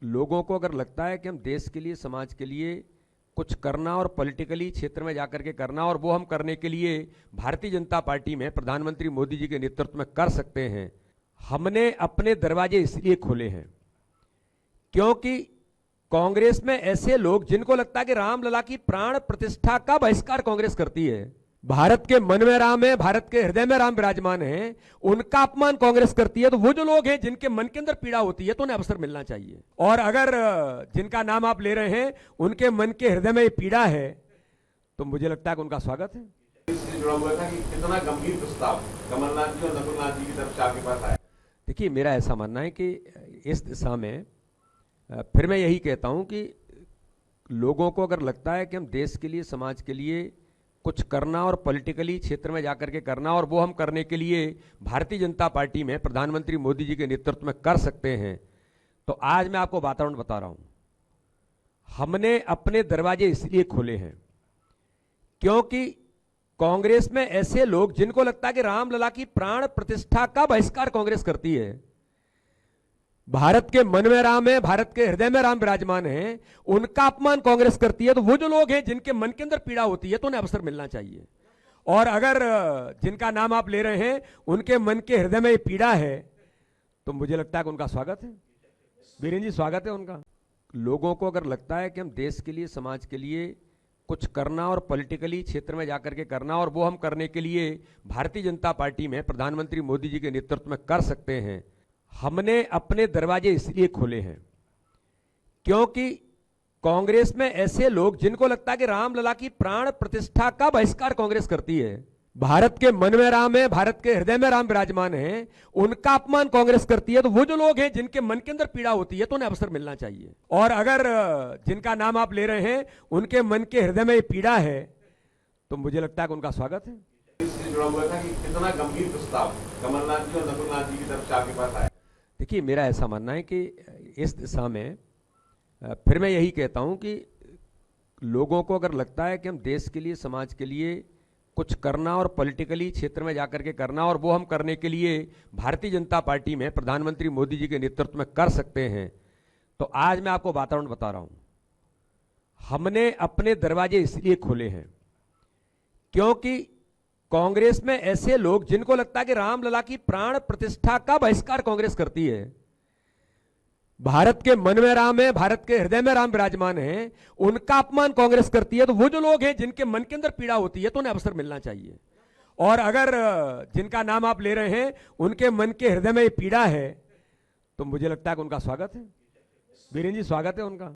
लोगों को अगर लगता है कि हम देश के लिए, समाज के लिए कुछ करना और पॉलिटिकली क्षेत्र में जाकर के करना, और वो हम करने के लिए भारतीय जनता पार्टी में प्रधानमंत्री मोदी जी के नेतृत्व में कर सकते हैं। हमने अपने दरवाजे इसलिए खोले हैं क्योंकि कांग्रेस में ऐसे लोग जिनको लगता है कि रामलला की प्राण प्रतिष्ठा का बहिष्कार कांग्रेस करती है, भारत के मन में राम है, भारत के हृदय में राम विराजमान है, उनका अपमान कांग्रेस करती है। तो वो जो लोग हैं जिनके मन के अंदर पीड़ा होती है तो उन्हें अवसर मिलना चाहिए। और अगर जिनका नाम आप ले रहे हैं उनके मन के हृदय में ये पीड़ा है तो मुझे लगता है कि उनका स्वागत है। इससे जुड़ा हुआ था कि कितना गंभीर प्रस्ताव कमलनाथ जी और नकुलनाथ जी की तरफ से आपके पास आया। देखिए, मेरा ऐसा मानना है कि इस दिशा में फिर मैं यही कहता हूं कि लोगों को अगर लगता है कि हम देश के लिए, समाज के लिए कुछ करना और पॉलिटिकली क्षेत्र में जाकर के करना, और वो हम करने के लिए भारतीय जनता पार्टी में प्रधानमंत्री मोदी जी के नेतृत्व में कर सकते हैं, तो आज मैं आपको वातावरण बता रहा हूं। हमने अपने दरवाजे इसलिए खोले हैं क्योंकि कांग्रेस में ऐसे लोग जिनको लगता है कि रामलला की प्राण प्रतिष्ठा का बहिष्कार कांग्रेस करती है, भारत के मन में राम है, भारत के हृदय में राम विराजमान है, उनका अपमान कांग्रेस करती है। तो वो जो लोग हैं जिनके मन के अंदर पीड़ा होती है तो उन्हें अवसर मिलना चाहिए। और अगर जिनका नाम आप ले रहे हैं उनके मन के हृदय में ये पीड़ा है तो मुझे लगता है कि उनका स्वागत है। वीरेंद्र जी, स्वागत है उनका। लोगों को अगर लगता है कि हम देश के लिए, समाज के लिए कुछ करना और पॉलिटिकली क्षेत्र में जाकर के करना, और वो हम करने के लिए भारतीय जनता पार्टी में प्रधानमंत्री मोदी जी के नेतृत्व में कर सकते हैं। हमने अपने दरवाजे इसलिए खोले हैं क्योंकि कांग्रेस में ऐसे लोग जिनको लगता है कि रामलला की प्राण प्रतिष्ठा का बहिष्कार कांग्रेस करती है, भारत के मन में राम है, भारत के हृदय में राम विराजमान है, उनका अपमान कांग्रेस करती है। तो वो जो लोग हैं जिनके मन के अंदर पीड़ा होती है तो उन्हें अवसर मिलना चाहिए। और अगर जिनका नाम आप ले रहे हैं उनके मन के हृदय में ये पीड़ा है तो मुझे लगता है कि उनका स्वागत है। इससे जुड़ा हुआ था कि कितना गंभीर प्रस्ताव कमलनाथ जी और नकुलनाथ जी की तरफ से आपके पास आया। देखिए, मेरा ऐसा मानना है कि इस दिशा में फिर मैं यही कहता हूं कि लोगों को अगर लगता है कि हम देश के लिए, समाज के लिए कुछ करना और पॉलिटिकली क्षेत्र में जाकर के करना, और वो हम करने के लिए भारतीय जनता पार्टी में प्रधानमंत्री मोदी जी के नेतृत्व में कर सकते हैं, तो आज मैं आपको वातावरण बता रहा हूं। हमने अपने दरवाजे इसलिए खोले हैं क्योंकि कांग्रेस में ऐसे लोग जिनको लगता है कि रामलला की प्राण प्रतिष्ठा का बहिष्कार कांग्रेस करती है, भारत के मन में राम है, भारत के हृदय में राम विराजमान है, उनका अपमान कांग्रेस करती है। तो वो जो लोग हैं जिनके मन के अंदर पीड़ा होती है तो उन्हें अवसर मिलना चाहिए। और अगर जिनका नाम आप ले रहे हैं उनके मन के हृदय में ये पीड़ा है तो मुझे लगता है कि उनका स्वागत है। वीरेंद्र जी, स्वागत है उनका।